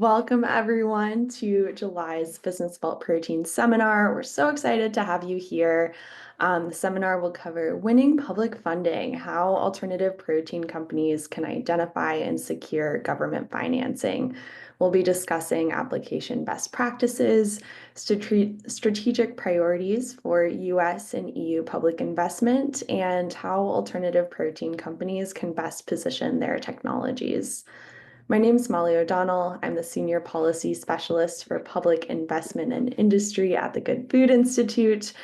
Welcome everyone to July's Business Belt Protein Seminar. We're so excited to have you here. The seminar will cover winning public funding, how alternative protein companies can identify and secure government financing. We'll be discussing application best practices, strategic priorities for US and EU public investment, and how alternative protein companies can best position their technologies. My name is Molly O'Donnell. I'm the Senior Policy Specialist for Public Investment and Industry at the Good Food Institute.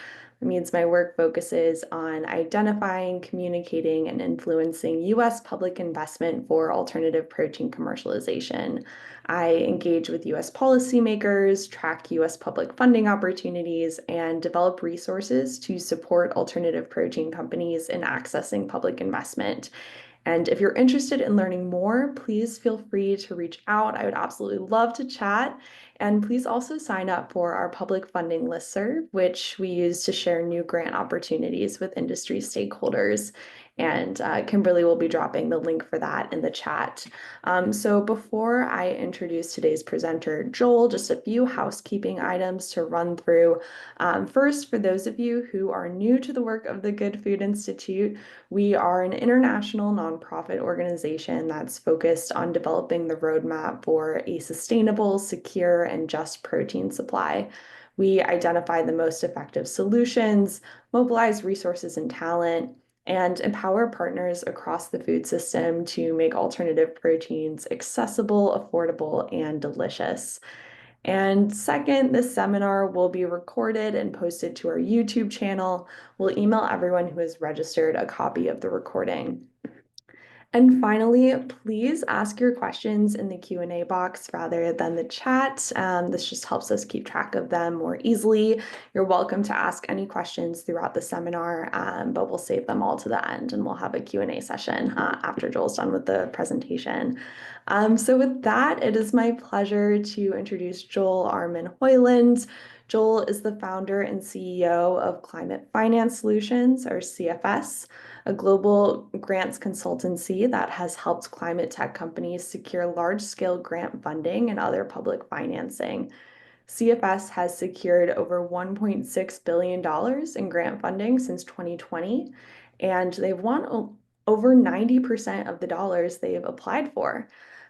It means my work focuses on identifying, communicating, and influencing U.S. public investment for alternative protein commercialization. I engage with U.S. policymakers, track U.S. public funding opportunities, and develop resources to support alternative protein companies in accessing public investment. And if you're interested in learning more, please feel free to reach out. I would absolutely love to chat. And please also sign up for our public funding listserv, which we use to share new grant opportunities with industry stakeholders. And Kimberly will be dropping the link for that in the chat. So before I introduce today's presenter, Joel, just a few housekeeping items to run through. First, for those of you who are new to the work of the Good Food Institute, we are an international nonprofit organization that's focused on developing the roadmap for a sustainable, secure, and just protein supply. We identify the most effective solutions, mobilize resources and talent, and empower partners across the food system to make alternative proteins accessible, affordable, and delicious. And second, this seminar will be recorded and posted to our YouTube channel. We'll email everyone who has registered a copy of the recording. And finally, please ask your questions in the Q&A box rather than the chat. This just helps us keep track of them more easily. You're welcome to ask any questions throughout the seminar, but we'll save them all to the end and we'll have a Q&A session after Joel's done with the presentation. So with that, it is my pleasure to introduce Joel Armin-Hoiland. Joel is the founder and CEO of Climate Finance Solutions, or CFS, a global grants consultancy that has helped climate tech companies secure large-scale grant funding and other public financing. CFS has secured over $1.6 billion in grant funding since 2020, and they've won over 90% of the dollars they've applied for.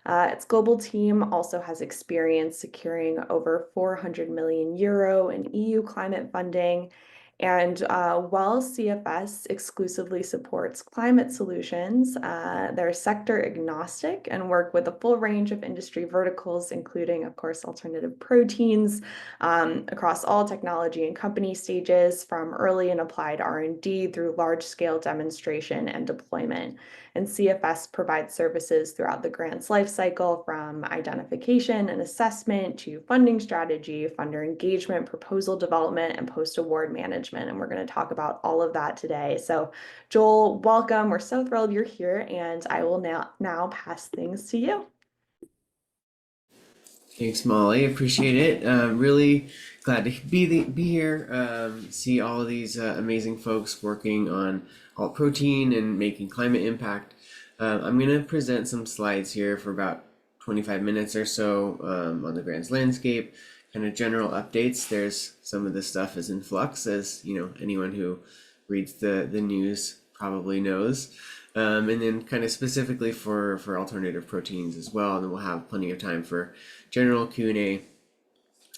Its global team also has experience securing over 400 million euro in EU climate funding. And while CFS exclusively supports climate solutions, they're sector agnostic and work with a full range of industry verticals, including, of course, alternative proteins, across all technology and company stages, from early and applied R&D through large-scale demonstration and deployment. And CFS provides services throughout the grant's life cycle, from identification and assessment to funding strategy, funder engagement, proposal development, and post-award management. And we're going to talk about all of that today. So Joel, welcome. We're so thrilled you're here, and I will now pass things to you. Thanks, Molly. Appreciate it. Really glad to be here. See all of these amazing folks working on alt protein and making climate impact. I'm going to present some slides here for about 25 minutes or so on the grants landscape, kind of general updates. There's some of this stuff is in flux, as you know, anyone who reads the news probably knows. And then kind of specifically for alternative proteins as well. And then we'll have plenty of time for general Q&A,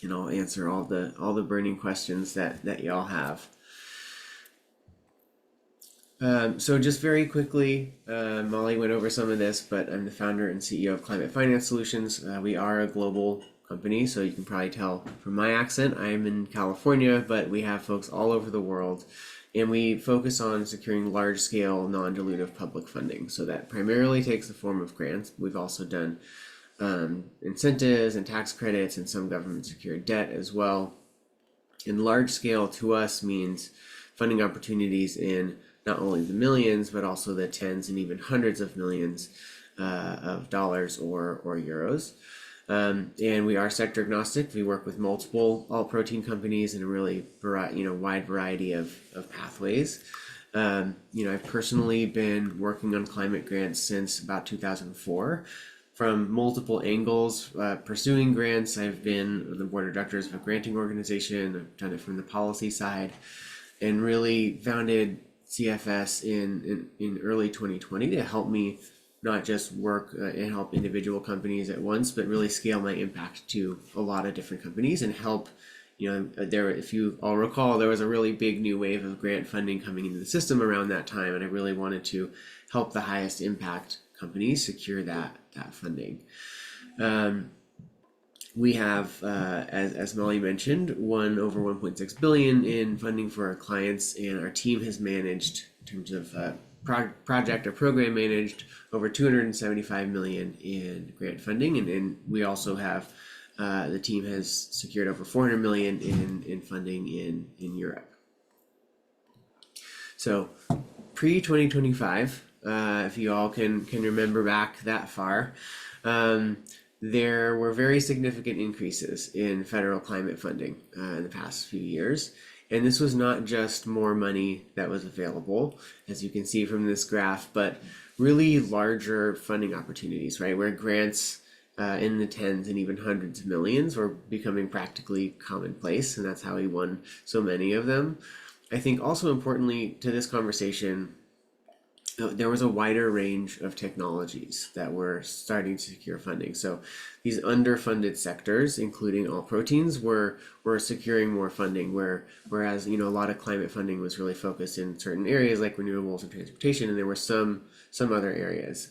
and I'll answer all the burning questions that y'all have. So just very quickly, Molly went over some of this, but I'm the founder and CEO of Climate Finance Solutions. We are a global company, so you can probably tell from my accent, I'm in California, but we have folks all over the world. And we focus on securing large-scale, non-dilutive public funding. So that primarily takes the form of grants. We've also done incentives and tax credits and some government-secured debt as well. And large-scale to us means funding opportunities in not only the millions, but also the tens and even hundreds of millions of dollars or euros. And we are sector agnostic. We work with multiple alt protein companies in a really wide variety of pathways. I've personally been working on climate grants since about 2004, from multiple angles, pursuing grants. I've been on the board of directors of a granting organization. I've done it from the policy side, and really founded CFS in early 2020 to help me not just work and help individual companies at once, but really scale my impact to a lot of different companies and help. There, if you all recall, there was a really big new wave of grant funding coming into the system around that time, and I really wanted to help the highest impact companies secure that funding. We have, as Molly mentioned, won over 1.6 billion in funding for our clients, and our team has managed, in terms of project or program managed, over 275 million in grant funding, and we also have the team has secured over 400 million in funding in Europe. So pre 2025, if you all can remember back that far, there were very significant increases in federal climate funding in the past few years. And this was not just more money that was available, as you can see from this graph, but really larger funding opportunities, right? Where grants in the tens and even hundreds of millions were becoming practically commonplace, and that's how we won so many of them. I think also importantly to this conversation, there was a wider range of technologies that were starting to secure funding. So these underfunded sectors, including all proteins, were securing more funding. Whereas a lot of climate funding was really focused in certain areas like renewables and transportation, and there were some other areas.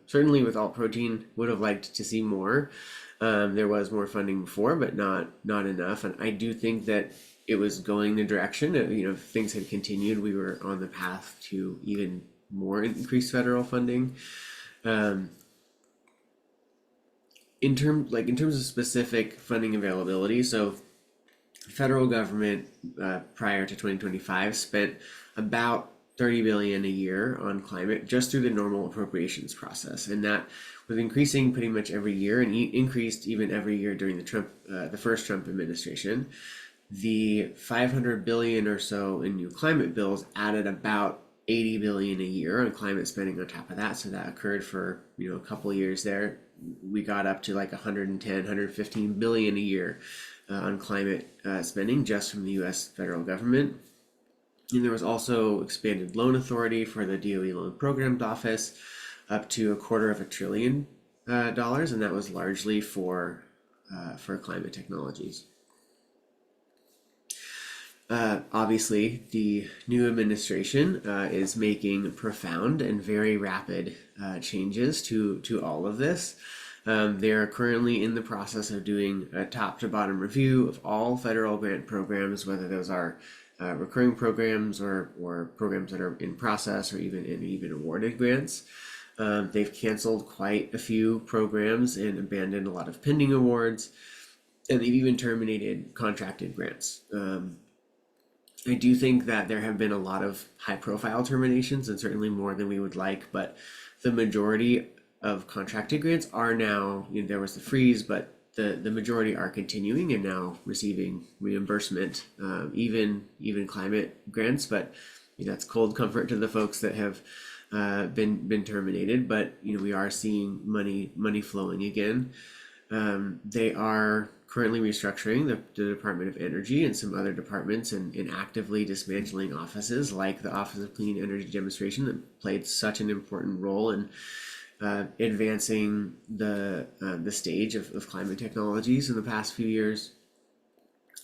Certainly, with alt protein, would have liked to see more. There was more funding before, but not enough. And I do think that it was going the direction. If things had continued, we were on the path to even more increased federal funding. In terms of specific funding availability, so federal government prior to 2025 spent about 30 billion a year on climate just through the normal appropriations process, and that was increasing pretty much every year, and increased even every year during the first Trump administration. The 500 billion or so in new climate bills added about 80 billion a year on climate spending on top of that. So that occurred for a couple of years there. We got up to like 110, 115 billion a year on climate spending just from the US federal government. And there was also expanded loan authority for the DOE Loan Programs Office up to $250 billion, and that was largely for climate technologies. Obviously, the new administration is making profound and very rapid changes to all of this. They are currently in the process of doing a top to bottom review of all federal grant programs, whether those are recurring programs or programs that are in process or even awarded grants. They've canceled quite a few programs and abandoned a lot of pending awards, and they've even terminated contracted grants. I do think that there have been a lot of high profile terminations, and certainly more than we would like, but the majority of contracted grants are now, there was the freeze, but the majority are continuing and now receiving reimbursement, even climate grants, but that's cold comfort to the folks that have been terminated. But we are seeing money flowing again. They are currently restructuring the Department of Energy and some other departments, and actively dismantling offices like the Office of Clean Energy Demonstration that played such an important role in advancing the stage of climate technologies in the past few years.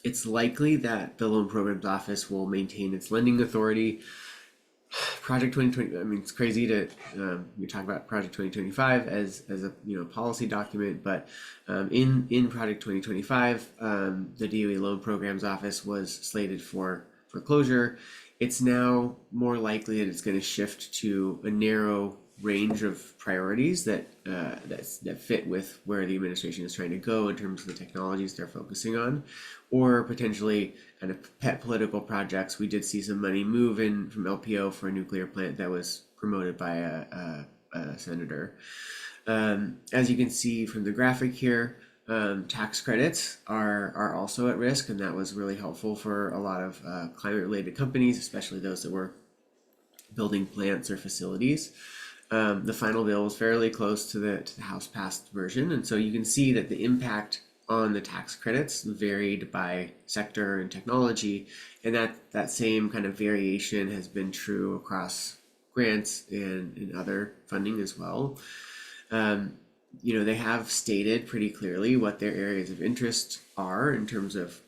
It's likely that the Loan Programs Office will maintain its lending authority. Project 2020, I mean, it's crazy to we talk about Project 2025 as a policy document, but in Project 2025, the DOE Loan Programs Office was slated for closure. It's now more likely that it's going to shift to a narrow range of priorities that fit with where the administration is trying to go in terms of the technologies they're focusing on, or potentially kind of pet political projects. We did see some money move in from LPO for a nuclear plant that was promoted by a senator. As you can see from the graphic here, tax credits are also at risk, and that was really helpful for a lot of climate related companies, especially those that were building plants or facilities. The final bill was fairly close to the House passed version, and so you can see that the impact on the tax credits varied by sector and technology, and that same kind of variation has been true across grants and other funding as well. Um, they have stated pretty clearly what their areas of interest are in terms of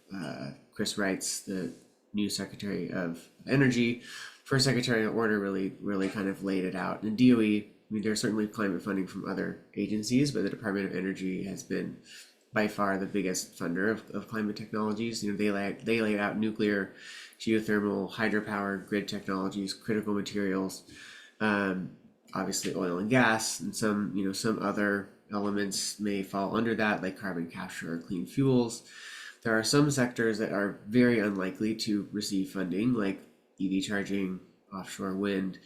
Chris Wrights, the new Secretary of Energy, first secretarial order really kind of laid it out. And DOE, I mean, there's certainly climate funding from other agencies, but the Department of Energy has been by far the biggest funder of climate technologies. They laid out nuclear, geothermal, hydropower, grid technologies, critical materials, um, obviously oil and gas, and some other elements may fall under that, like carbon capture or clean fuels. There are some sectors that are very unlikely to receive funding, like EV charging, offshore wind,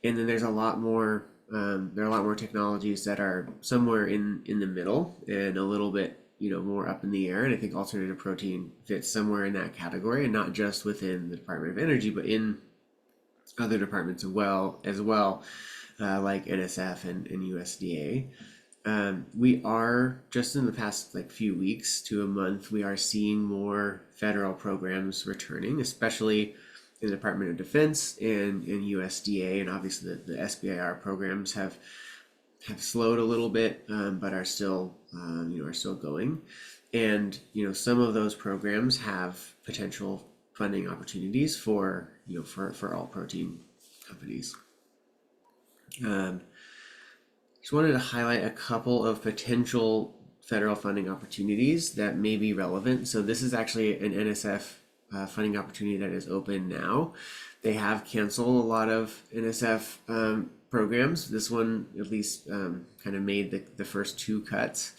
and then there's a lot more. There are a lot more technologies that are somewhere in the middle and a little bit more up in the air. And I think alternative protein fits somewhere in that category, and not just within the Department of Energy, but in other departments as well, like NSF and USDA. We are just in the past few weeks to a month, we are seeing more federal programs returning, especially in the Department of Defense and USDA, and obviously the SBIR programs have slowed a little bit, but are still going. And some of those programs have potential funding opportunities for all protein companies. Just wanted to highlight a couple of potential federal funding opportunities that may be relevant. So this is actually an NSF funding opportunity that is open now. They have canceled a lot of NSF programs. This one at least kind of made the first two cuts.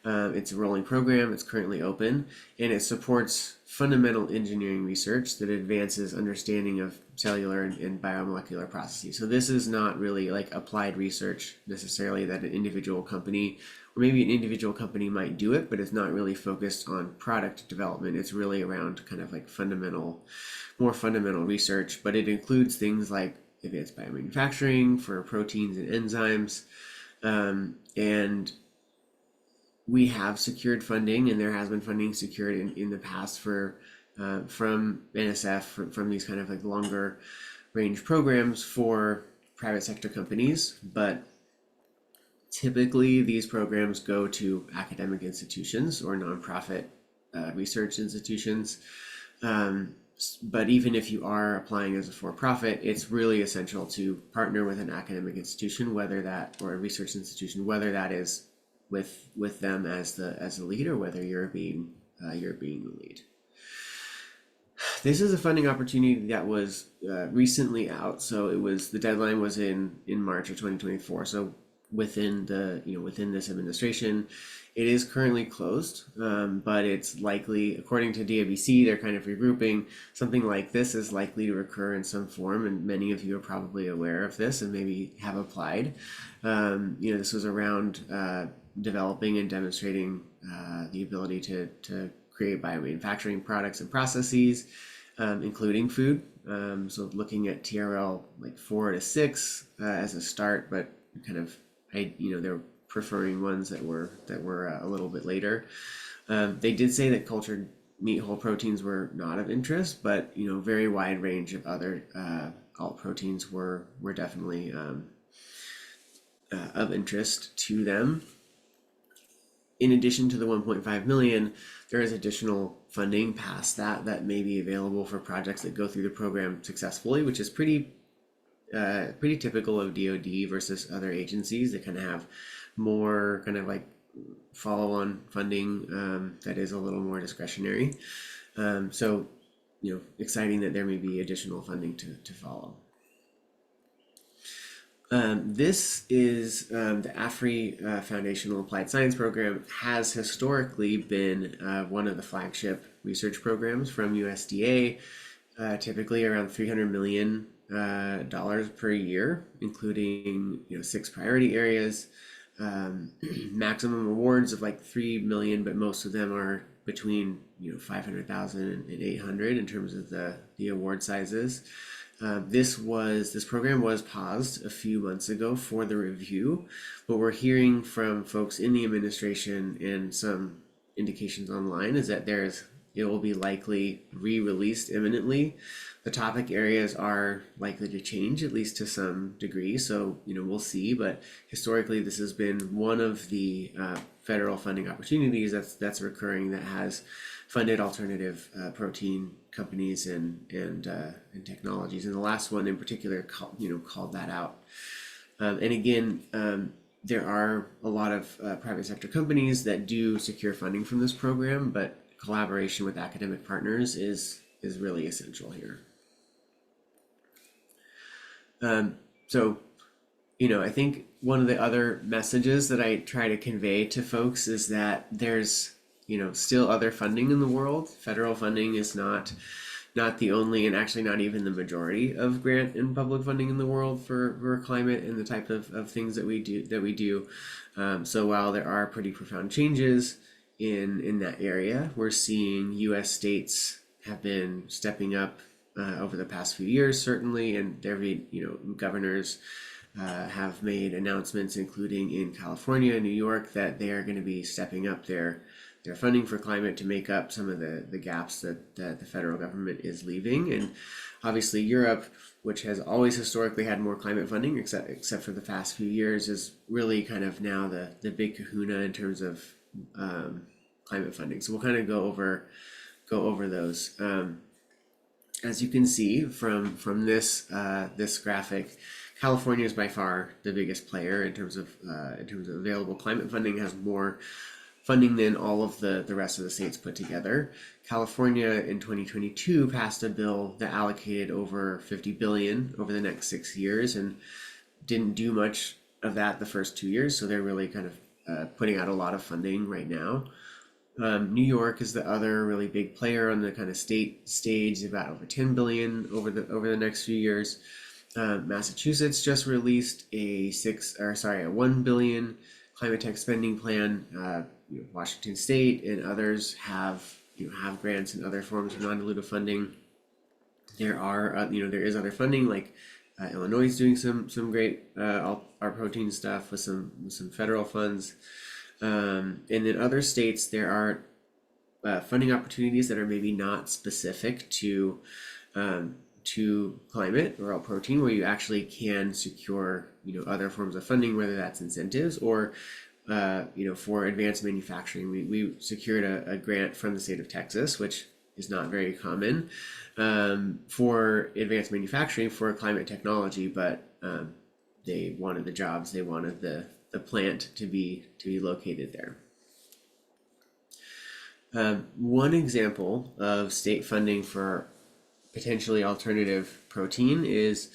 It's a rolling program. It's currently open, and it supports fundamental engineering research that advances understanding of cellular and biomolecular processes. So this is not really like applied research necessarily that an individual company, or maybe an individual company might do it, but it's not really focused on product development. It's really around kind of like more fundamental research, but it includes things like advanced biomanufacturing for proteins and enzymes, and we have secured funding, and there has been funding secured in the past for from NSF from these kind of like longer range programs for private sector companies, but typically these programs go to academic institutions or nonprofit research institutions. But even if you are applying as a for-profit, it's really essential to partner with an academic institution, or a research institution, whether that is with them as the lead, or whether you're being the lead. This is a funding opportunity that was recently out, so the deadline was in March of 2024. So within this administration, it is currently closed, but it's likely, according to DABC, they're kind of regrouping. Something like this is likely to recur in some form, and many of you are probably aware of this and maybe have applied. This was around developing and demonstrating the ability to create biomanufacturing products and processes, including food. So looking at TRL like 4 to 6 as a start, but kind of they're preferring ones that were a little bit later. They did say that cultured meat whole proteins were not of interest, but very wide range of other alt proteins were definitely of interest to them. In addition to the 1.5 million, there is additional funding past that may be available for projects that go through the program successfully, which is pretty typical of DoD versus other agencies. They kind of have more kind of like follow-on funding that is a little more discretionary. So exciting that there may be additional funding to follow. This is the AFRI Foundational Applied Science Program. Has historically been one of the flagship research programs from USDA, typically around $300 million per year, including 6 priority areas, maximum awards of like 3 million, but most of them are between 500,000 and 800 in terms of the award sizes. This program was paused a few months ago for the review, but we're hearing from folks in the administration and some indications online is that it will be likely re-released imminently. The topic areas are likely to change at least to some degree, so we'll see. But historically, this has been one of the federal funding opportunities that's recurring that has funded alternative protein companies and technologies. And the last one in particular called that out. And again, there are a lot of private sector companies that do secure funding from this program, but collaboration with academic partners is really essential here. So, I think one of the other messages that I try to convey to folks is that there's, still other funding in the world. Federal funding is not the only, and actually not even the majority of grant and public funding in the world for climate and the type of things that we do. So while there are pretty profound changes in that area, we're seeing U.S. states have been stepping up over the past few years, certainly, and their governors have made announcements, including in California and New York, that they are going to be stepping up their funding for climate to make up some of the gaps that the federal government is leaving. And obviously Europe, which has always historically had more climate funding, except for the past few years, is really kind of now the big kahuna in terms of climate funding. So we'll kind of go over those. As you can see from this graphic, California is by far the biggest player in terms of available climate funding, has more funding than all of the rest of the states put together. California in 2022 passed a bill that allocated over $50 billion over the next 6 years and didn't do much of that the first 2 years. So they're really kind of putting out a lot of funding right now. New York is the other really big player on the kind of state stage, about over 10 billion over the next few years. Massachusetts just released a 1 billion climate tech spending plan. Washington State and others have grants and other forms of non-dilutive funding. There is other funding, like Illinois is doing some great our protein stuff with some federal funds, and in other states there are funding opportunities that are maybe not specific to climate or alt protein, where you actually can secure other forms of funding, whether that's incentives or for advanced manufacturing. We secured a grant from the state of Texas, which is not very common, for advanced manufacturing for climate technology, but they wanted the jobs, they wanted the plant to be located there. One example of state funding for potentially alternative protein is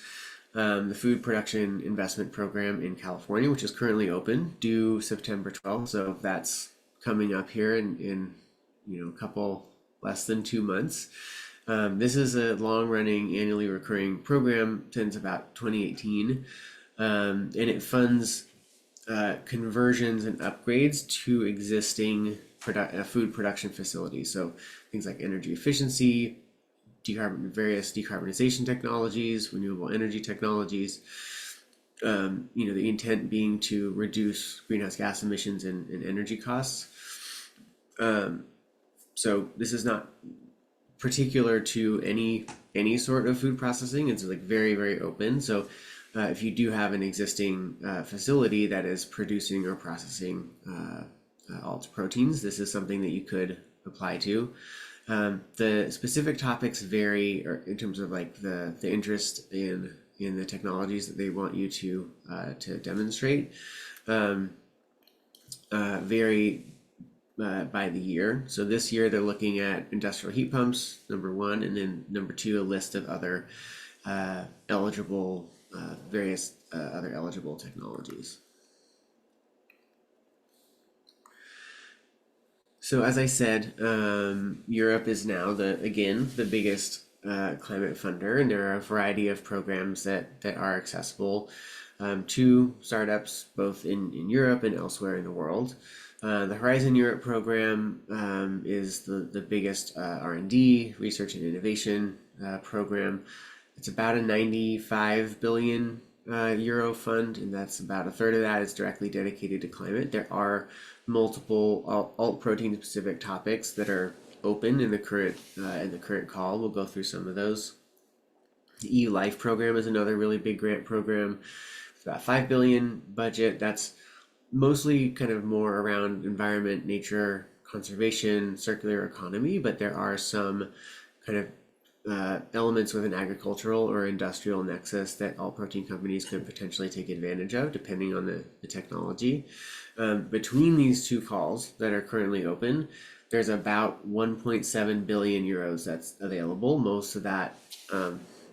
the Food Production Investment Program in California, which is currently open, due September 12th. So that's coming up here in a couple less than 2 months. This is a long-running, annually recurring program since about 2018, and it funds conversions and upgrades to existing food production facilities. So things like energy efficiency, various decarbonization technologies, renewable energy technologies. The intent being to reduce greenhouse gas emissions and energy costs. So this is not particular to any sort of food processing. It's like very, very open. So if you do have an existing facility that is producing or processing alt proteins, this is something that you could apply to. The specific topics vary in terms of like the interest in the technologies that they want you to demonstrate, vary by the year. So this year they're looking at industrial heat pumps, number one, and then number two, a list of other various other eligible technologies. So as I said, Europe is now the biggest climate funder, and there are a variety of programs that are accessible to startups both in Europe and elsewhere in the world. The Horizon Europe program is the biggest R&D, research and innovation program. It's about a 95 billion euro fund, and that's about a third of that is directly dedicated to climate. There are multiple alt protein specific topics that are open in the current call. We'll go through some of those. The EU Life program is another really big grant program. It's about 5 billion budget. That's mostly kind of more around environment, nature, conservation, circular economy, but there are some kind of elements with an agricultural or industrial nexus that all protein companies could potentially take advantage of, depending on the technology. Between these two calls that are currently open, there's about 1.7 billion euros that's available. Most of that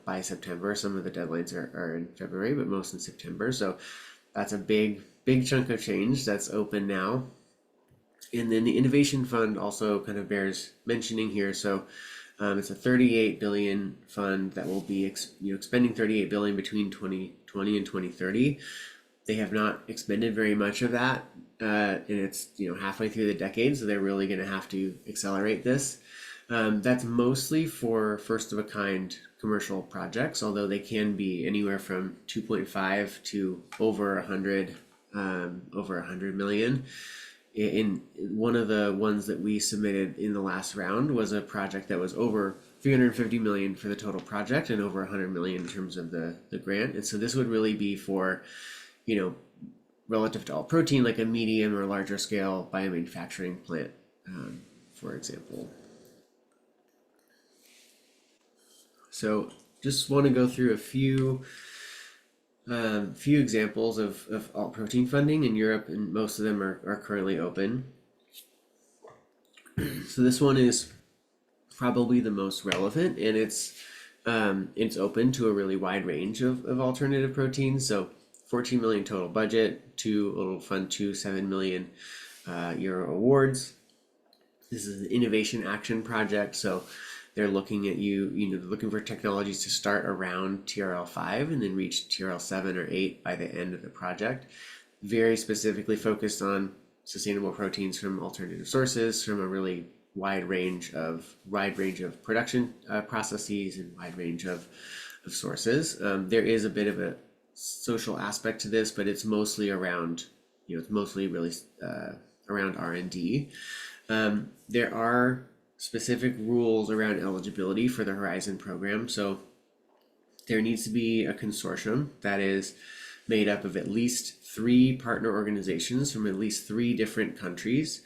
by September. Some of the deadlines are in February, but most in September. So that's a big chunk of change that's open now. And then the innovation fund also kind of bears mentioning here. So it's a 38 billion fund that will be expending 38 billion between 2020 and 2030. They have not expended very much of that, and it's halfway through the decade, so they're really going to have to accelerate this. That's mostly for first of a kind commercial projects, although they can be anywhere from 2.5 to over 100 million. In one of the ones that we submitted in the last round was a project that was over 350 million for the total project and over 100 million in terms of the grant. And so this would really be for, relative to all protein, like a medium or larger scale biomanufacturing plant, for example. So just want to go through a few examples of alt protein funding in Europe, and most of them are currently open. So this one is probably the most relevant, and it's open to a really wide range of alternative proteins. So 14 million total budget, it'll fund 7 million euro awards. This is an innovation action project, so they're looking at they're looking for technologies to start around TRL5 and then reach TRL7 or 8 by the end of the project. Very specifically focused on sustainable proteins from alternative sources, from a really wide range of production processes and wide range of sources. There is a bit of a social aspect to this, but it's mostly around really around R&D. There are specific rules around eligibility for the Horizon program. So there needs to be a consortium that is made up of at least 3 partner organizations from at least 3 different countries.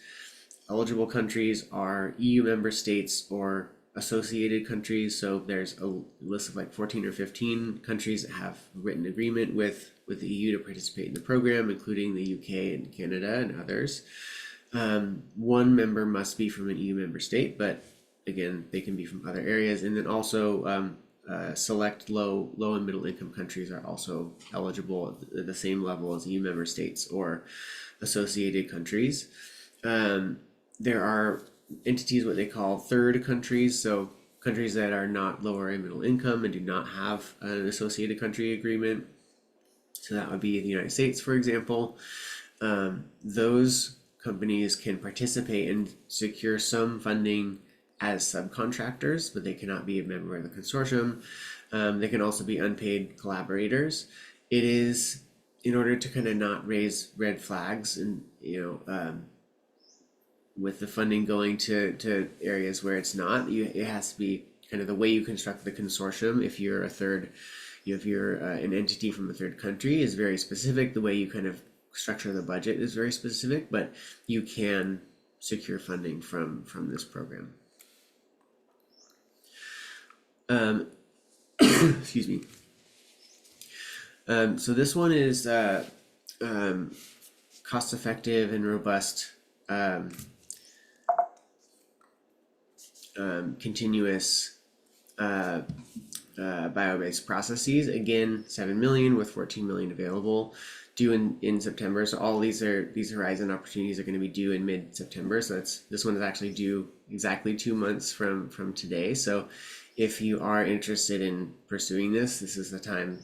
Eligible countries are EU member states or associated countries. So there's a list of like 14 or 15 countries that have written agreement with the EU to participate in the program, including the UK and Canada and others. One member must be from an EU member state, but again, they can be from other areas. And then also select low and middle income countries are also eligible at the same level as EU member states or associated countries. There are entities, what they call third countries, so countries that are not lower and middle income and do not have an associated country agreement. So that would be the United States, for example. Those companies can participate and secure some funding as subcontractors, but they cannot be a member of the consortium. They can also be unpaid collaborators. It is in order to kind of not raise red flags and with the funding going to areas where it's not, it has to be kind of the way you construct the consortium. If you're an entity from a third country, is very specific. The way you kind of structure the budget is very specific, but you can secure funding from this program. Excuse me. So this one is cost-effective and robust continuous bio-based processes. Again, 7 million with 14 million available, due in September. So all these Horizon opportunities are going to be due in mid-September. So this one is actually due exactly 2 months from today. So if you are interested in pursuing this is the time.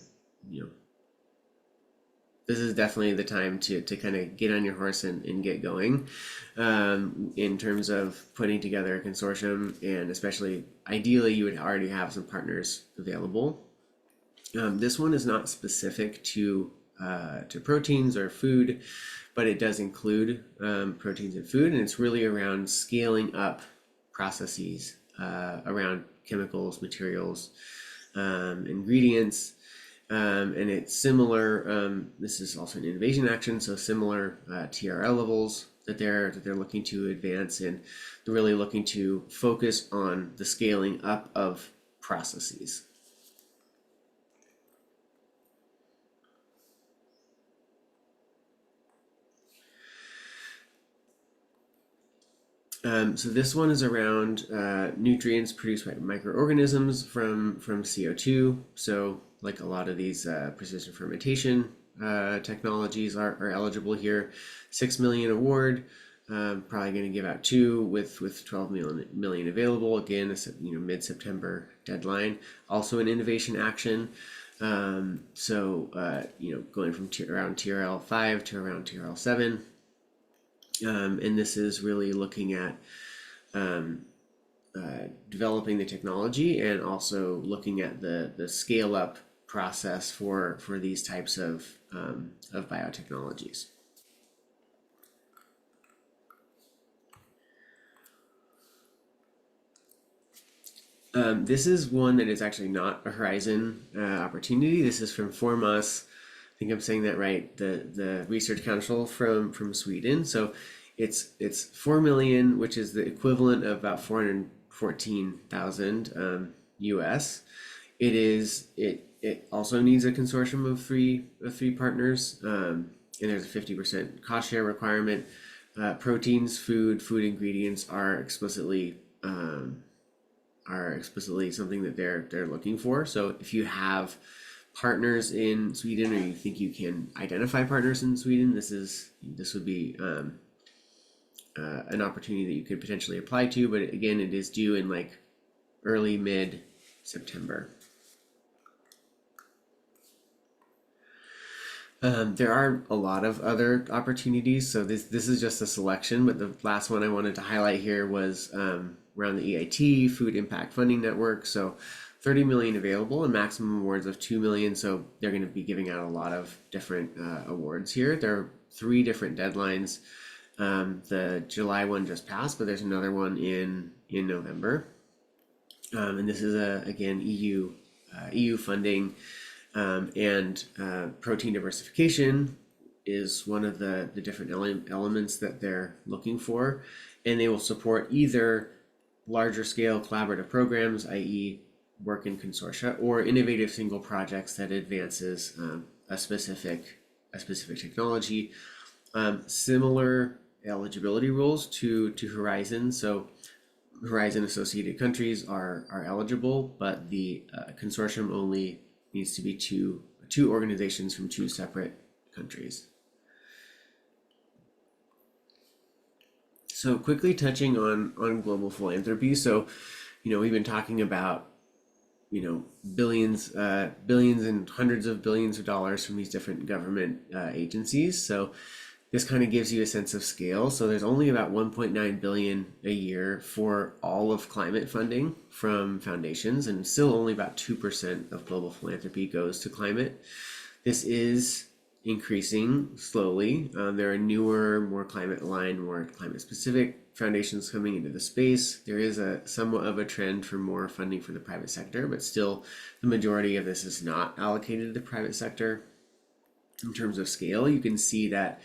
This is definitely the time to kind of get on your horse and get going in terms of putting together a consortium, and especially ideally you would already have some partners available. This one is not specific to proteins or food, but it does include proteins and food, and it's really around scaling up processes around chemicals, materials, ingredients, and it's similar. This is also an innovation action, so similar TRL levels that they're looking to advance, and they're really looking to focus on the scaling up of processes. So this one is around nutrients produced by microorganisms from CO2. So like a lot of these precision fermentation technologies are eligible here. 6 million award. Probably going to give out two with 12 million available. Again, mid-September deadline. Also an innovation action. Going from around TRL 5 to around TRL 7. And this is really looking at developing the technology and also looking at the scale up process for these types of biotechnologies. This is one that is actually not a Horizon opportunity. This is from Formas. I think I'm saying that right. The research council from Sweden. So it's 4 million, which is the equivalent of about 414,000 US. It also needs a consortium of three partners, and there's a 50% cost share requirement. Proteins, food ingredients are explicitly something that they're looking for. So if you have partners in Sweden, or you think you can identify partners in Sweden, this would be an opportunity that you could potentially apply to. But again, it is due in like early mid September. There are a lot of other opportunities, so this is just a selection, but the last one I wanted to highlight here was around the EIT Food Impact Funding Network. So 30 million available and maximum awards of 2 million. So they're going to be giving out a lot of different awards here. There are 3 different deadlines. The July one just passed, but there's another one in November. And this is again EU funding. And protein diversification is one of the different elements that they're looking for, and they will support either larger scale collaborative programs, i.e. work in consortia, or innovative single projects that advances a specific technology. Similar eligibility rules to Horizon. So Horizon associated countries are eligible, but the consortium only needs to be two organizations from 2 separate countries. So quickly touching on global philanthropy. So, we've been talking about, billions and hundreds of billions of dollars from these different government agencies. So this kind of gives you a sense of scale. So there's only about 1.9 billion a year for all of climate funding from foundations, and still only about 2% of global philanthropy goes to climate. This is increasing slowly. There are newer, more climate aligned, more climate specific foundations coming into the space. There is a somewhat of a trend for more funding for the private sector, but still the majority of this is not allocated to the private sector. In terms of scale, you can see that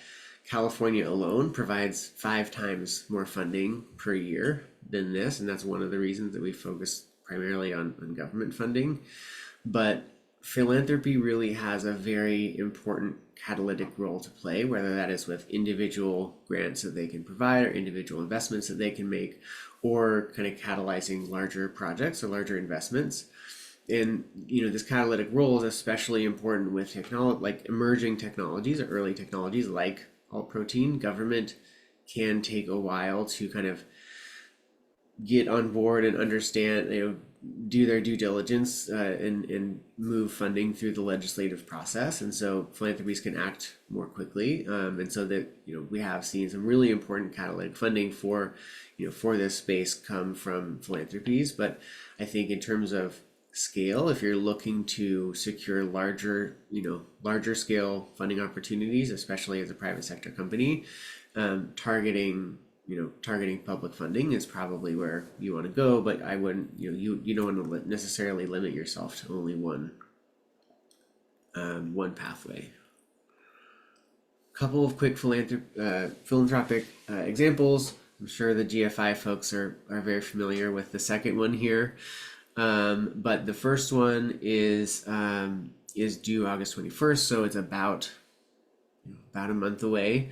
California alone provides 5 times more funding per year than this, and that's one of the reasons that we focus primarily on government funding. But philanthropy really has a very important catalytic role to play, whether that is with individual grants that they can provide or individual investments that they can make, or kind of catalyzing larger projects or larger investments. And this catalytic role is especially important with technology, like emerging technologies or early technologies like alt protein. Government can take a while to kind of get on board and understand, do their due diligence and move funding through the legislative process. And so philanthropies can act more quickly. And so that, we have seen some really important catalytic funding for this space come from philanthropies. But I think in terms of scale, if you're looking to secure larger scale funding opportunities, especially as a private sector company, targeting public funding is probably where you want to go. But I wouldn't, you don't want to necessarily limit yourself to only one pathway. Couple of quick philanthropic examples. I'm sure the GFI folks are very familiar with the second one here. But the first one is due August 21st, so it's about a month away.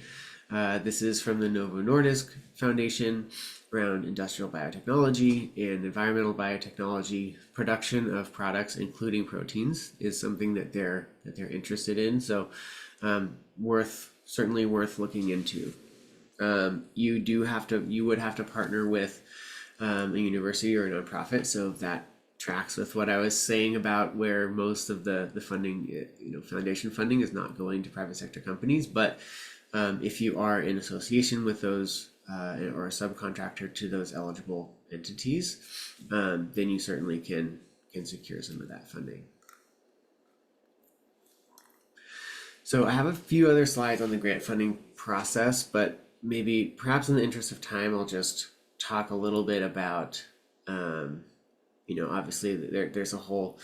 This is from the Novo Nordisk Foundation around industrial biotechnology and environmental biotechnology. Production of products, including proteins, is something that they're interested in. So, certainly worth looking into. You would have to partner with a university or a nonprofit, so that tracks with what I was saying about where most of the funding, foundation funding is not going to private sector companies. But if you are in association with those or a subcontractor to those eligible entities, then you certainly can secure some of that funding. So I have a few other slides on the grant funding process, but perhaps in the interest of time, I'll just talk a little bit about, obviously there's a whole,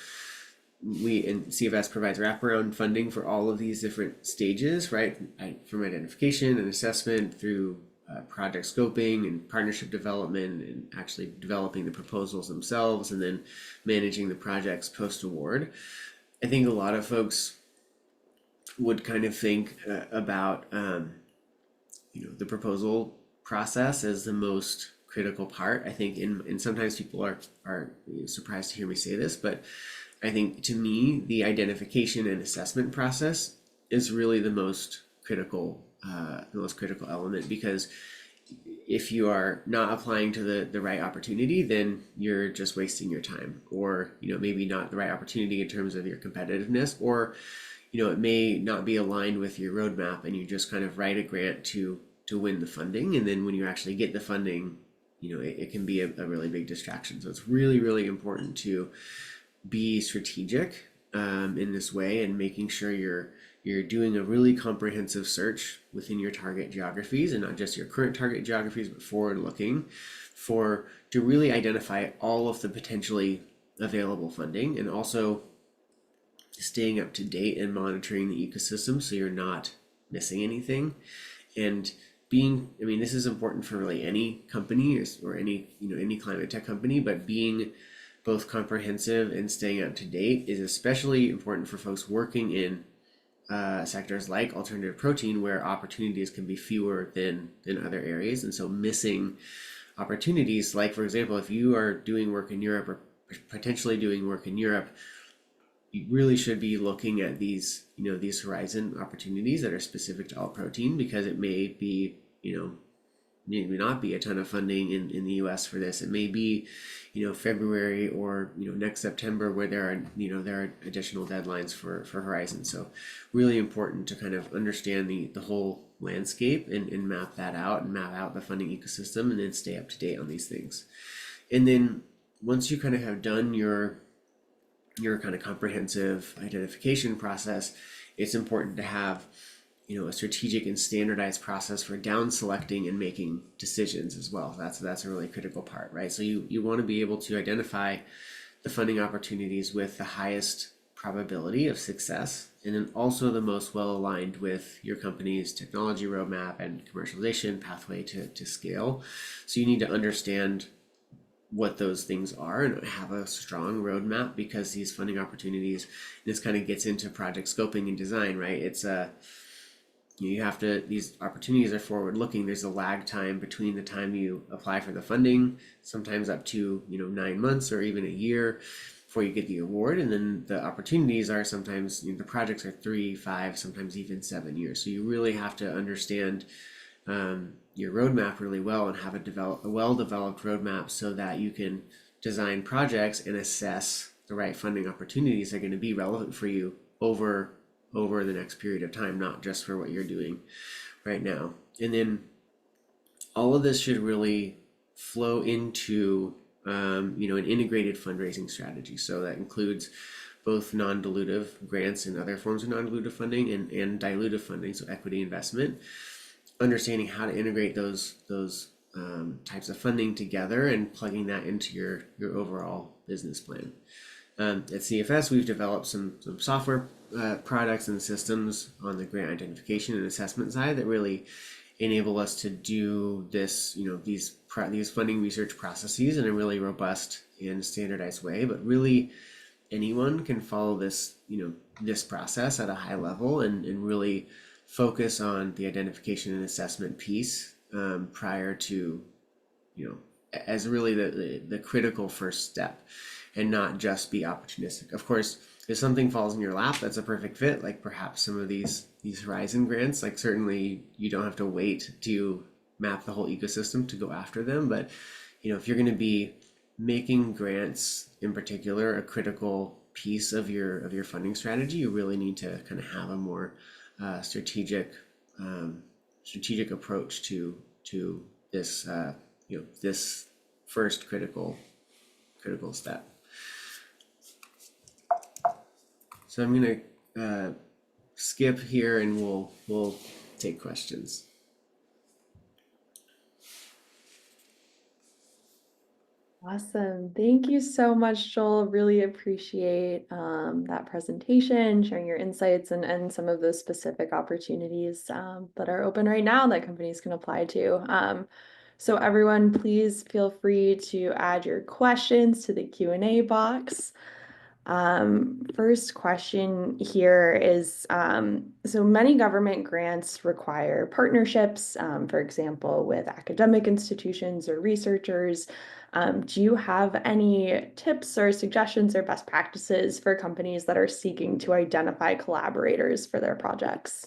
CFS provides wraparound funding for all of these different stages, right? From identification and assessment through project scoping and partnership development and actually developing the proposals themselves and then managing the projects post-award. I think a lot of folks would kind of think about the proposal process as the most critical part. I think and sometimes people are surprised to hear me say this, but I think to me the identification and assessment process is really the most critical element, because if you are not applying to the right opportunity, then you're just wasting your time, or maybe not the right opportunity in terms of your competitiveness, or it may not be aligned with your roadmap, and you just kind of write a grant to win the funding, and then when you actually get the funding, it can be a really big distraction. So it's really, really important to be strategic in this way, and making sure you're doing a really comprehensive search within your target geographies, and not just your current target geographies, but forward looking to really identify all of the potentially available funding, and also staying up to date and monitoring the ecosystem so you're not missing anything. And this is important for really any company or any climate tech company, but being both comprehensive and staying up to date is especially important for folks working in sectors like alternative protein, where opportunities can be fewer than other areas. And so missing opportunities, like for example, if you are doing work in Europe or potentially doing work in Europe, you really should be looking at these horizon opportunities that are specific to alt protein, because it may be, maybe not be a ton of funding in the US for this. It may be, February or, next September, where there are additional deadlines for Horizon. So really important to kind of understand the whole landscape and map that out, and map out the funding ecosystem, and then stay up to date on these things. And then once you kind of have done your kind of comprehensive identification process, it's important to have a strategic and standardized process for down selecting and making decisions as well. That's a really critical part, right? So you want to be able to identify the funding opportunities with the highest probability of success, and then also the most well aligned with your company's technology roadmap and commercialization pathway to scale. So you need to understand what those things are and have a strong roadmap, because these funding opportunities, this kind of gets into project scoping and design, right? It's these opportunities are forward looking. There's a lag time between the time you apply for the funding, sometimes up to 9 months or even a year before you get the award. And then the opportunities are sometimes, the projects are 3, 5, sometimes even 7 years. So you really have to understand your roadmap really well, and have a well-developed roadmap, so that you can design projects and assess the right funding opportunities that are going to be relevant for you over the next period of time, not just for what you're doing right now. And then all of this should really flow into an integrated fundraising strategy. So that includes both non-dilutive grants and other forms of non-dilutive funding and dilutive funding, so equity investment. Understanding how to integrate those types of funding together and plugging that into your overall business plan. At CFS, we've developed some software products and systems on the grant identification and assessment side that really enable us to do this, these funding research processes in a really robust and standardized way. But really, anyone can follow this process at a high level and really focus on the identification and assessment piece prior to, as really the critical first step, and not just be opportunistic. Of course, if something falls in your lap that's a perfect fit, like perhaps some of these Horizon grants, like certainly you don't have to wait to map the whole ecosystem to go after them. But if you're going to be making grants in particular a critical piece of your funding strategy, you really need to kind of have a more strategic approach to this this first critical step. So I'm gonna skip here and we'll take questions. Awesome. Thank you so much, Joel. Really appreciate that presentation, sharing your insights and some of those specific opportunities that are open right now that companies can apply to. So everyone, please feel free to add your questions to the Q&A box. First question here is, so many government grants require partnerships, for example, with academic institutions or researchers. Do you have any tips or suggestions or best practices for companies that are seeking to identify collaborators for their projects?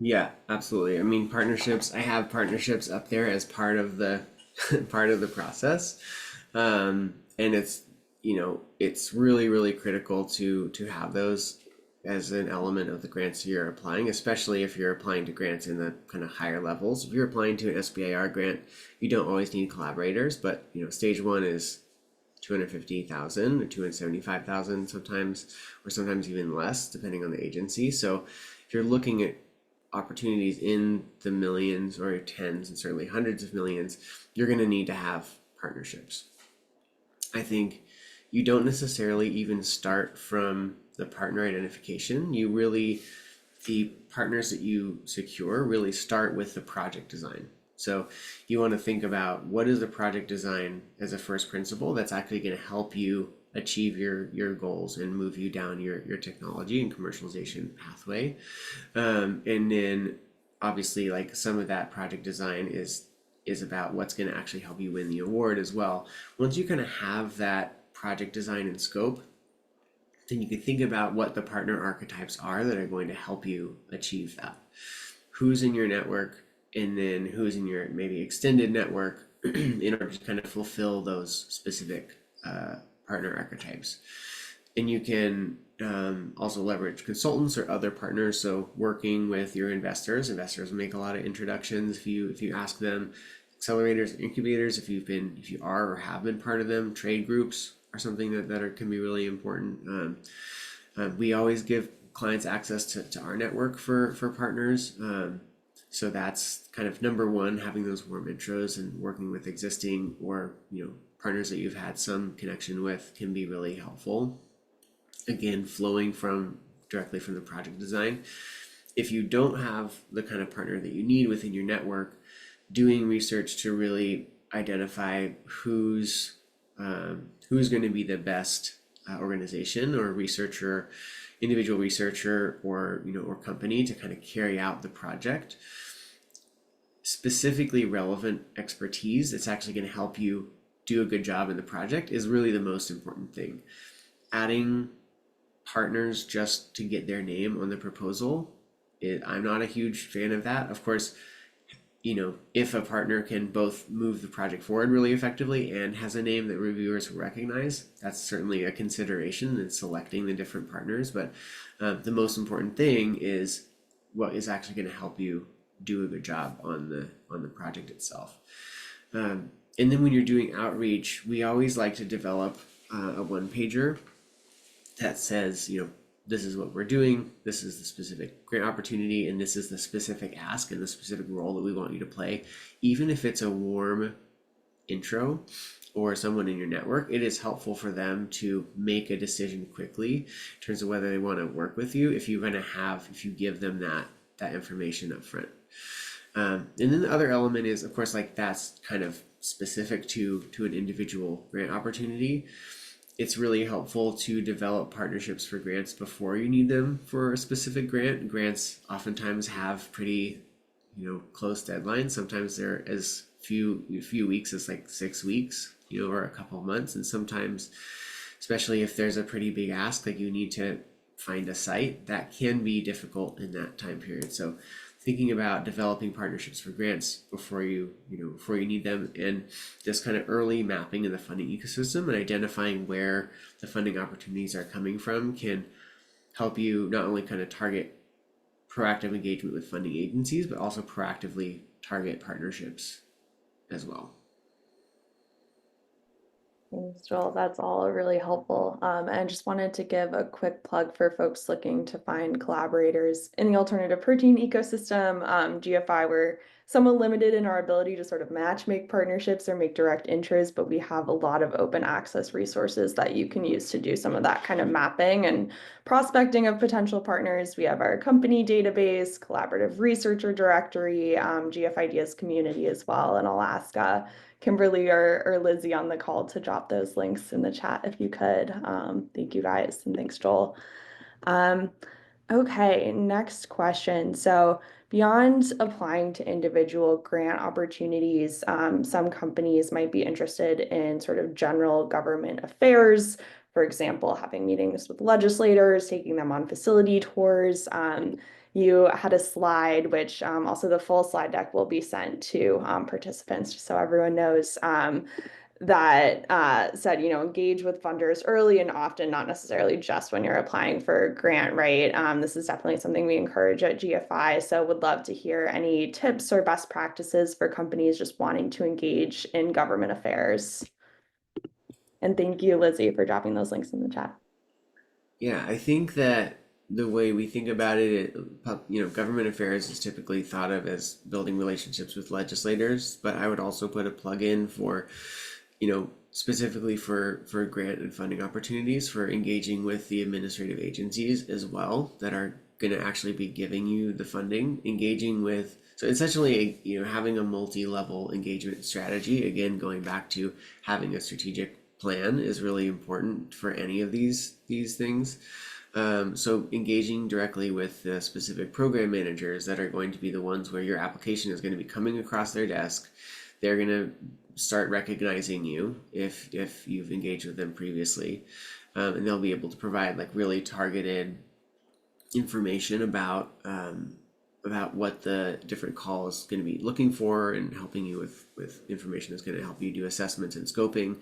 Yeah, absolutely. I mean, partnerships. I have partnerships up there as part of the part of the process, and it's really critical to have those as an element of the grants you're applying, especially if you're applying to grants in the kind of higher levels. If you're applying to an SBIR grant, you don't always need collaborators, but stage one is 250,000 or 275,000 sometimes, or sometimes even less, depending on the agency. So if you're looking at opportunities in the millions or tens and certainly hundreds of millions, you're going to need to have partnerships. I think you don't necessarily even start from the partner identification. The partners that you secure really start with the project design. So you want to think about what is the project design as a first principle that's actually going to help you achieve your goals and move you down your technology and commercialization pathway. And then obviously, like, some of that project design is about what's going to actually help you win the award as well. Once you kind of have that project design and scope, then you can think about what the partner archetypes are that are going to help you achieve that. Who's in your network, and then who's in your maybe extended network in order to kind of fulfill those specific partner archetypes. And you can also leverage consultants or other partners. So working with your investors make a lot of introductions. If you ask them, accelerators, incubators, if you are or have been part of them, trade groups are something that can be really important. We always give clients access to our network for partners. So that's kind of number one, having those warm intros and working with existing or partners that you've had some connection with can be really helpful. Again, flowing directly from the project design. If you don't have the kind of partner that you need within your network, doing research to really identify who's going to be the best organization or researcher, individual researcher, or or company to kind of carry out the project. Specifically relevant expertise that's actually going to help you do a good job in the project is really the most important thing. Adding partners just to get their name on the proposal, I'm not a huge fan of that. Of course, if a partner can both move the project forward really effectively and has a name that reviewers will recognize, that's certainly a consideration in selecting the different partners. But the most important thing is what is actually going to help you do a good job on the project itself. And And then when you're doing outreach, we always like to develop a one pager that says, this is what we're doing, this is the specific grant opportunity, and this is the specific ask and the specific role that we want you to play. Even if it's a warm intro or someone in your network, it is helpful for them to make a decision quickly in terms of whether they want to work with you if you give them that information up front. And then the other element is, of course, like that's kind of specific to an individual grant opportunity. It's really helpful to develop partnerships for grants before you need them for a specific grant. Grants oftentimes have pretty, close deadlines. Sometimes they're as few weeks as like 6 weeks, or a couple of months. And sometimes, especially if there's a pretty big ask, like you need to find a site, that can be difficult in that time period. So thinking about developing partnerships for grants before you need them, and this kind of early mapping of the funding ecosystem and identifying where the funding opportunities are coming from can help you not only kind of target proactive engagement with funding agencies, but also proactively target partnerships as well. Thanks, Joel. That's all really helpful. And I just wanted to give a quick plug for folks looking to find collaborators in the alternative protein ecosystem. GFI, we're somewhat limited in our ability to sort of make partnerships or make direct intros, but we have a lot of open access resources that you can use to do some of that kind of mapping and prospecting of potential partners. We have our company database, collaborative researcher directory, GF Ideas community as well. And I'll ask Kimberly or Lizzie on the call to drop those links in the chat if you could. Thank you guys, and thanks, Joel. Okay, next question. So beyond applying to individual grant opportunities, some companies might be interested in sort of general government affairs. For example, having meetings with legislators, taking them on facility tours. You had a slide, which also the full slide deck will be sent to participants, just so everyone knows, that said, engage with funders early and often, not necessarily just when you're applying for a grant, right? This is definitely something we encourage at GFI. So would love to hear any tips or best practices for companies just wanting to engage in government affairs. And thank you, Lizzie, for dropping those links in the chat. Yeah, I think that the way we think about it, government affairs is typically thought of as building relationships with legislators, but I would also put a plug in for, specifically for grant and funding opportunities, for engaging with the administrative agencies as well that are going to actually be giving you the funding, so essentially, having a multi-level engagement strategy. Again, going back to having a strategic plan is really important for any of these things. So engaging directly with the specific program managers that are going to be the ones where your application is going to be coming across their desk. They're going to start recognizing you if you've engaged with them previously, and they'll be able to provide like really targeted information about what the different call is going to be looking for, and helping you with information that's going to help you do assessments and scoping.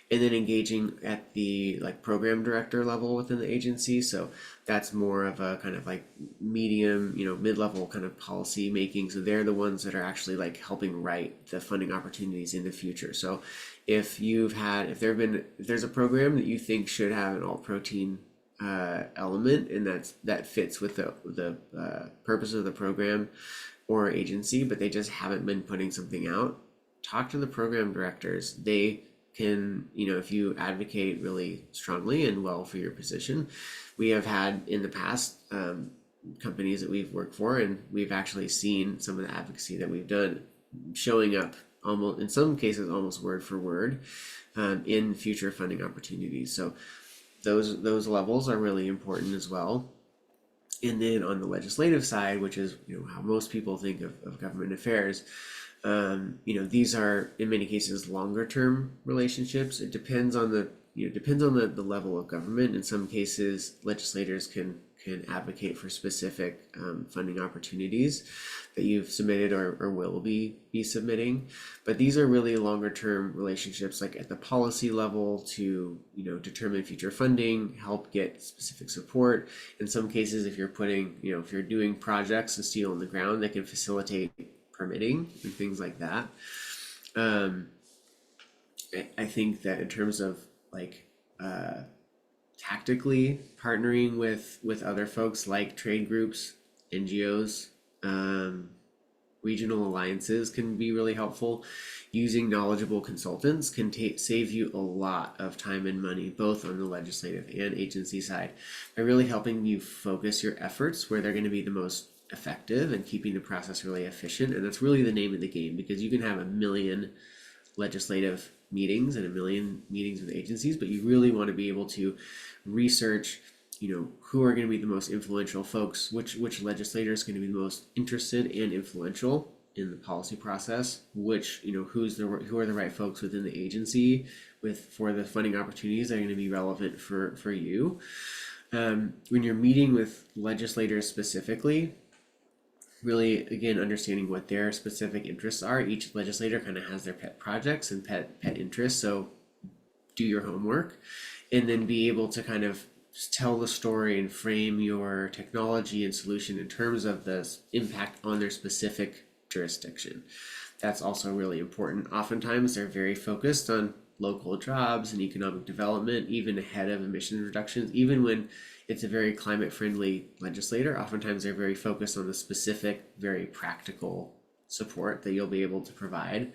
And then engaging at the like program director level within the agency. So that's more of a kind of like medium, mid-level kind of policy making. So they're the ones that are actually like helping write the funding opportunities in the future. So if there's a program that you think should have an alt protein element, and that fits with the purpose of the program or agency, but they just haven't been putting something out, talk to the program directors. They can, if you advocate really strongly and well for your position. We have had in the past companies that we've worked for, and we've actually seen some of the advocacy that we've done showing up almost, in some cases, almost word for word in future funding opportunities. So those levels are really important as well. And then on the legislative side, which is how most people think of government affairs, these are in many cases longer term relationships. It depends on the level of government. In some cases, legislators can advocate for specific funding opportunities that you've submitted or will be submitting. But these are really longer term relationships, like at the policy level, to determine future funding, help get specific support. In some cases, if you're doing projects and steel on the ground, they can facilitate permitting and things like that. I think that in terms of like uh, tactically partnering with other folks like trade groups, NGOs, um, regional alliances can be really helpful. Using knowledgeable consultants can save you a lot of time and money, both on the legislative and agency side, by really helping you focus your efforts where they're going to be the most effective and keeping the process really efficient. And that's really the name of the game, because you can have a million legislative meetings and a million meetings with agencies, but you really want to be able to research, who are going to be the most influential folks, which legislators are going to be the most interested and influential in the policy process, which, who are the right folks within the agency for the funding opportunities that are going to be relevant for you. When you're meeting with legislators specifically, really again understanding what their specific interests are. Each legislator kind of has their pet projects and pet interests, so do your homework and then be able to kind of tell the story and frame your technology and solution in terms of the impact on their specific jurisdiction. That's also really important. Oftentimes they're very focused on local jobs and economic development, even ahead of emission reductions, even when it's a very climate friendly legislator. Oftentimes they're very focused on the specific, very practical support that you'll be able to provide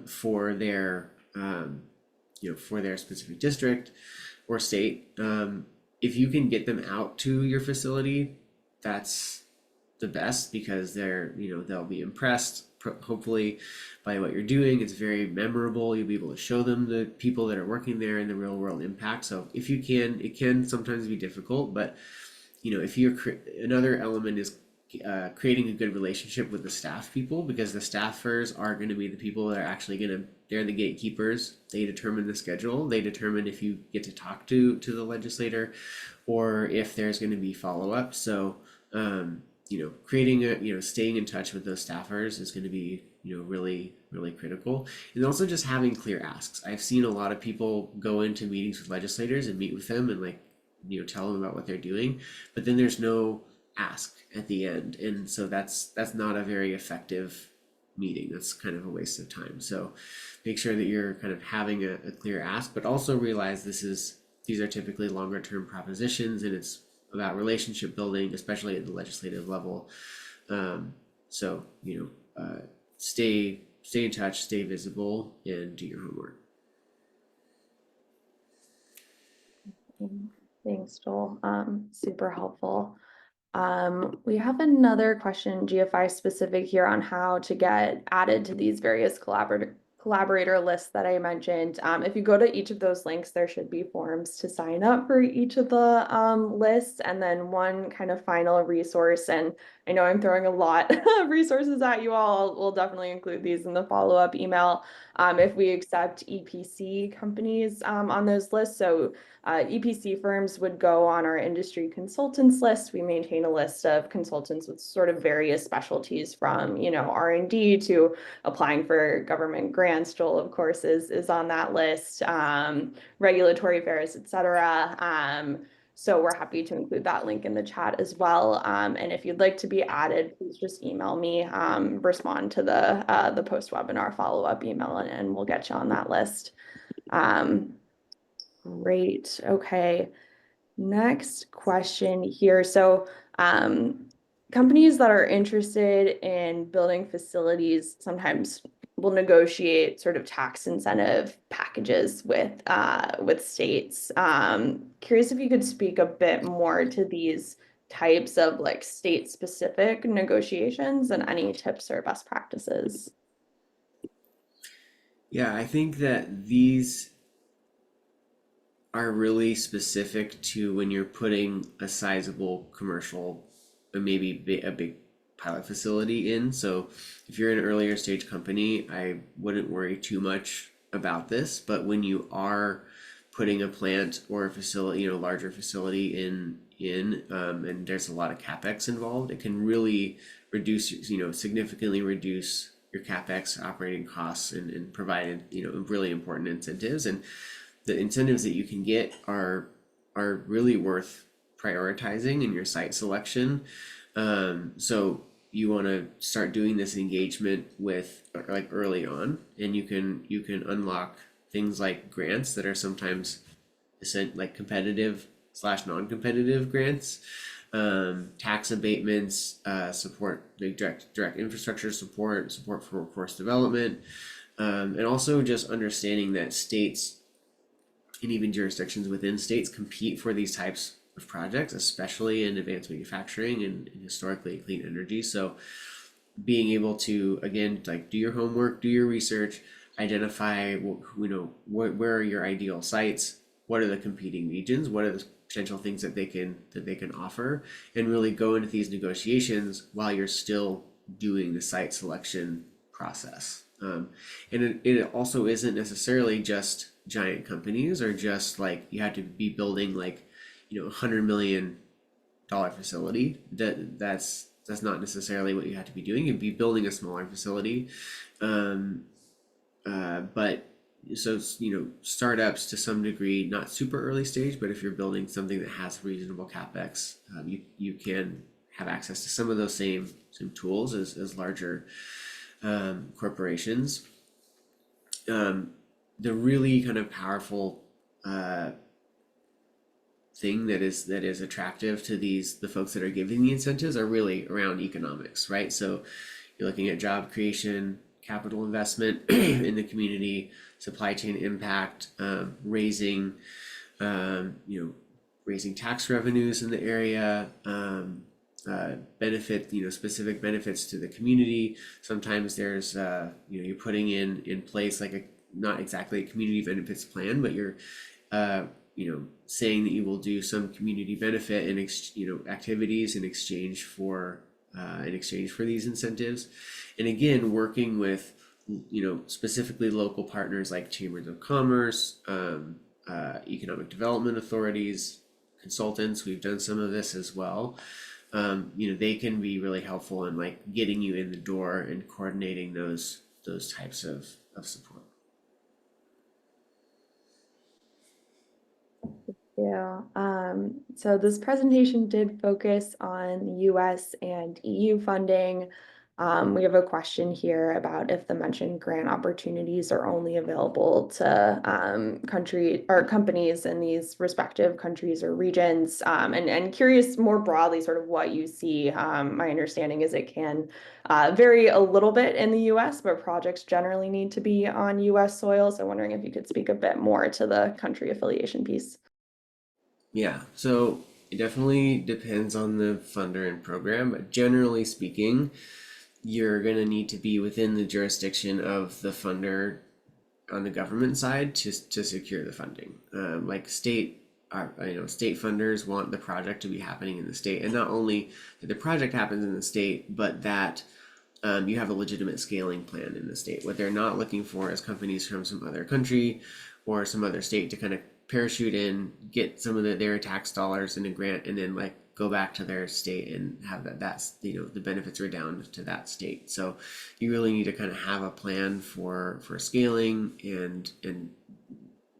for their for their specific district or state. If you can get them out to your facility, that's the best, because they'll be impressed hopefully by what you're doing. It's very memorable. You'll be able to show them the people that are working there and the real world impact. So if you can, it can sometimes be difficult, but if you're another element is creating a good relationship with the staff people, because the staffers are going to be the people that are actually they're the gatekeepers. They determine the schedule. They determine if you get to talk to the legislator or if there's going to be follow-up. So creating staying in touch with those staffers is going to be really really critical. And also just having clear asks. I've seen a lot of people go into meetings with legislators and meet with them and tell them about what they're doing, but then there's no ask at the end, and so that's not a very effective meeting. That's kind of a waste of time. So make sure that you're kind of having a clear ask, but also realize these are typically longer term propositions, and it's about relationship building, especially at the legislative level. So stay in touch, stay visible, and do your homework. Thanks, Joel. Super helpful. We have another question, GFI specific, here on how to get added to these various collaborator lists that I mentioned. If you go to each of those links, there should be forms to sign up for each of the lists, and then one kind of final resource. And I know I'm throwing a lot of resources at you all. We'll definitely include these in the follow-up email if we accept EPC companies on those lists. So EPC firms would go on our industry consultants list. We maintain a list of consultants with sort of various specialties, from R&D to applying for government grants. Joel, of course, is on that list, regulatory affairs, etc. So we're happy to include that link in the chat as well. And if you'd like to be added, please just email me, respond to the post-webinar follow-up email, and we'll get you on that list. Great. Okay. Next question here. So companies that are interested in building facilities sometimes will negotiate sort of tax incentive packages with states. Curious if you could speak a bit more to these types of state specific negotiations and any tips or best practices. Yeah, I think that these are really specific to when you're putting a sizable commercial, or maybe a big pilot facility in. So if you're an earlier stage company, I wouldn't worry too much about this. But when you are putting a plant or a facility, larger facility in, and there's a lot of capex involved, it can really reduce, significantly reduce your capex operating costs and provide, really important incentives. And the incentives that you can get are really worth prioritizing in your site selection. So you want to start doing this engagement with early on, and you can unlock things like grants that are sometimes like competitive slash non-competitive grants, tax abatements, support like direct infrastructure support for workforce development, and also just understanding that states and even jurisdictions within states compete for these types of projects, especially in advanced manufacturing and historically clean energy. So being able to again like do your homework, do your research, identify where are your ideal sites, what are the competing regions, what are the potential things that they can offer, and really go into these negotiations while you're still doing the site selection process. And it also isn't necessarily just giant companies or just like you have to be building like $100 million facility. That's not necessarily what you have to be doing. You'd be building a smaller facility, um, but so startups to some degree, not super early stage, but if you're building something that has reasonable capex, you can have access to some of those same tools as larger corporations. The really kind of powerful uh, thing that is attractive to the folks that are giving the incentives are really around economics, right? So you're looking at job creation, capital investment in the community, supply chain impact, raising tax revenues in the area, specific benefits to the community. Sometimes there's you're putting in place like a not exactly a community benefits plan, but you're uh, saying that you will do some community benefit and activities in exchange for these incentives, and again working with specifically local partners like chambers of commerce, economic development authorities, consultants. We've done some of this as well. They can be really helpful in like getting you in the door and coordinating those types of support. Yeah. So this presentation did focus on US and EU funding. We have a question here about if the mentioned grant opportunities are only available to country or companies in these respective countries or regions. And curious more broadly, sort of what you see. My understanding is it can vary a little bit in the US, but projects generally need to be on US soil. So wondering if you could speak a bit more to the country affiliation piece. Yeah, so it definitely depends on the funder and program, but generally speaking, you're going to need to be within the jurisdiction of the funder on the government side to secure the funding. Like state funders want the project to be happening in the state, and not only that the project happens in the state, but that you have a legitimate scaling plan in the state. What they're not looking for is companies from some other country or some other state to kind of parachute in, get some of their tax dollars in a grant, and then like go back to their state and have that's the benefits are down to that state. So you really need to kind of have a plan for scaling and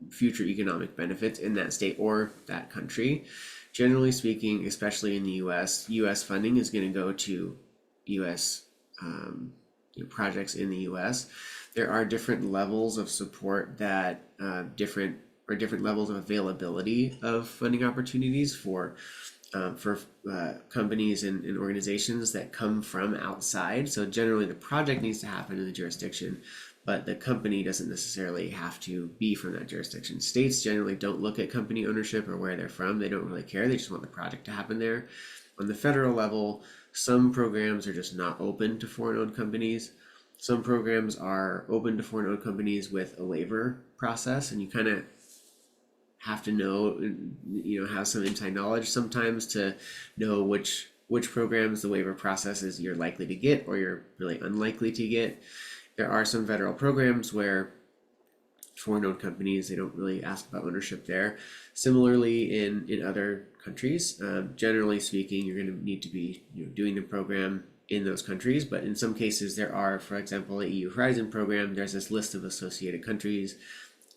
future economic benefits in that state or that country. Generally speaking, especially in the US funding is going to go to US projects in the US. There are different levels of support that different levels of availability of funding opportunities for companies and organizations that come from outside. So generally the project needs to happen in the jurisdiction, but the company doesn't necessarily have to be from that jurisdiction. States generally don't look at company ownership or where they're from. They don't really care. They just want the project to happen there. On the federal level, some programs are just not open to foreign-owned companies. Some programs are open to foreign-owned companies with a waiver process, and you kind of have to know, have some inside knowledge sometimes to know which programs the waiver processes you're likely to get or you're really unlikely to get. There are some federal programs where foreign-owned companies, they don't really ask about ownership there. Similarly, in other countries, generally speaking, you're going to need to be doing the program in those countries, but in some cases there are, for example, the EU Horizon program, there's this list of associated countries.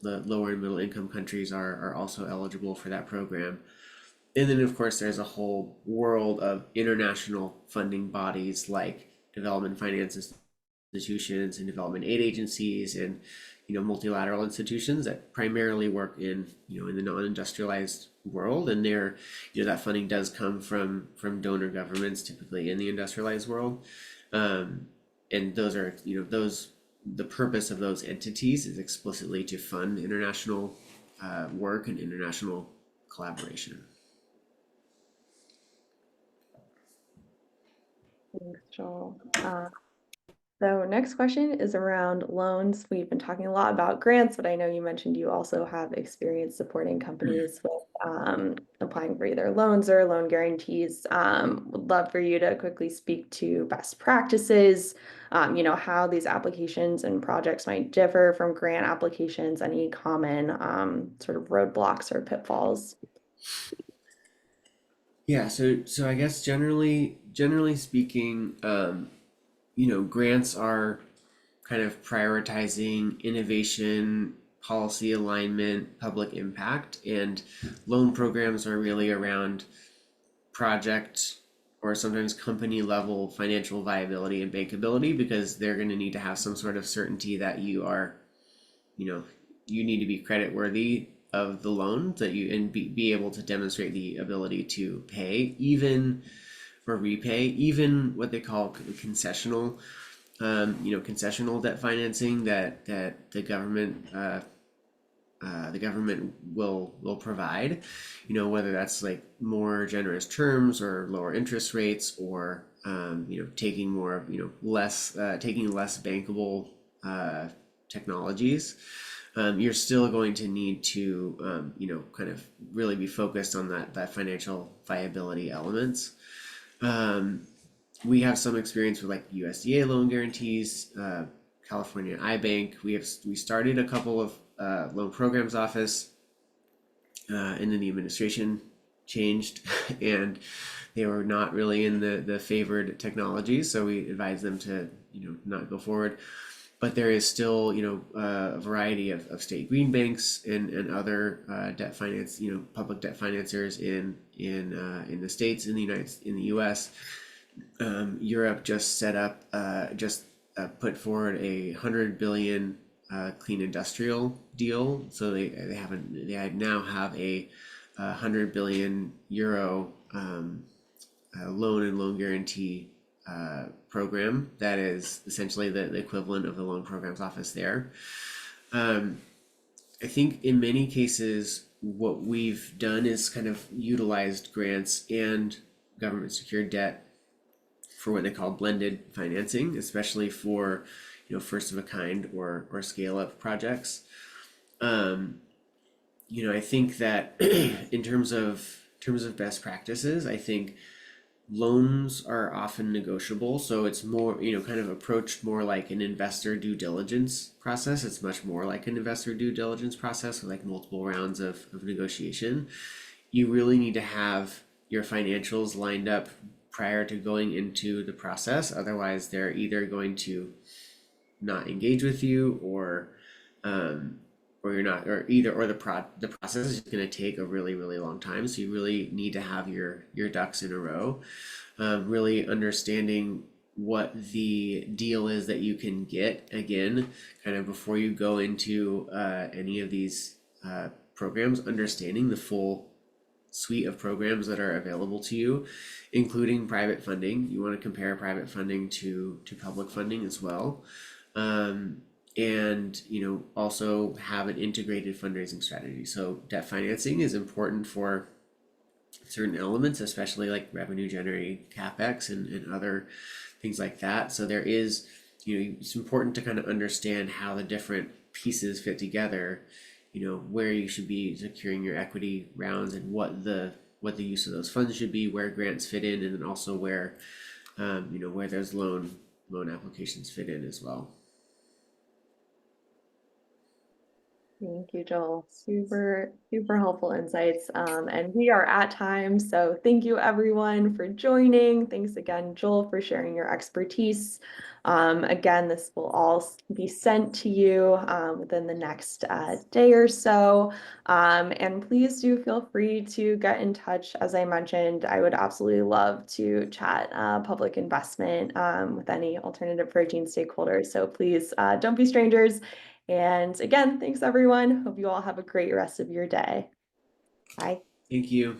The lower and middle income countries are also eligible for that program. And then of course there's a whole world of international funding bodies like development finance institutions and development aid agencies and multilateral institutions that primarily work in in the non-industrialized world, and that funding does come from donor governments, typically in the industrialized world. um, and those are those the purpose of those entities is explicitly to fund international work and international collaboration. Thanks, Joel. So next question is around loans. We've been talking a lot about grants, but I know you mentioned you also have experience supporting companies with applying for either loans or loan guarantees. Would love for you to quickly speak to best practices, how these applications and projects might differ from grant applications, any common sort of roadblocks or pitfalls. Yeah, so I guess generally speaking, grants are kind of prioritizing innovation, policy alignment, public impact, and loan programs are really around project or sometimes company level financial viability and bankability, because they're going to need to have some sort of certainty that you know, you need to be credit worthy of the loan, that you and be able to demonstrate the ability to pay, even or repay, even what they call concessional concessional debt financing that the government will provide, whether that's like more generous terms or lower interest rates, or taking more less taking less bankable technologies. You're still going to need to kind of really be focused on that financial viability elements. We have some experience with like USDA loan guarantees, California iBank. We started a couple of loan programs office, and then the administration changed, and they were not really in the favored technologies, so we advised them to not go forward. But there is still a variety of state green banks and other debt finance public debt financiers in the states, in the U.S. Europe just set up, put forward 100 billion clean industrial deal. So they now have a 100 billion euro loan and loan guarantee program that is essentially the equivalent of the loan programs office there. I think in many cases, what we've done is kind of utilized grants and government secured debt for what they call blended financing, especially for first of a kind or scale up projects. I think that in terms of best practices, I think loans are often negotiable, so it's more kind of approached more like an investor due diligence process. It's much more like an investor due diligence process with like multiple rounds of negotiation. You really need to have your financials lined up prior to going into the process. Otherwise, they're either going to not engage with you, or you're not, or the process is going to take a really really long time. So you really need to have your ducks in a row, really understanding what the deal is that you can get, again, kind of before you go into any of these programs, understanding the full suite of programs that are available to you, including private funding. You want to compare private funding to public funding as well. And also have an integrated fundraising strategy. So debt financing is important for certain elements, especially like revenue generating capex and other things like that. So there is, it's important to kind of understand how the different pieces fit together, where you should be securing your equity rounds, and what the use of those funds should be, where grants fit in, and then also where where those loan applications fit in as well. Thank you, Joel. Super, super helpful insights. And we are at time. So thank you everyone for joining. Thanks again, Joel, for sharing your expertise. Again, this will all be sent to you within the next day or so. And please do feel free to get in touch. As I mentioned, I would absolutely love to chat public investment with any alternative protein stakeholders. So please don't be strangers. And again, thanks everyone. Hope you all have a great rest of your day. Bye. Thank you.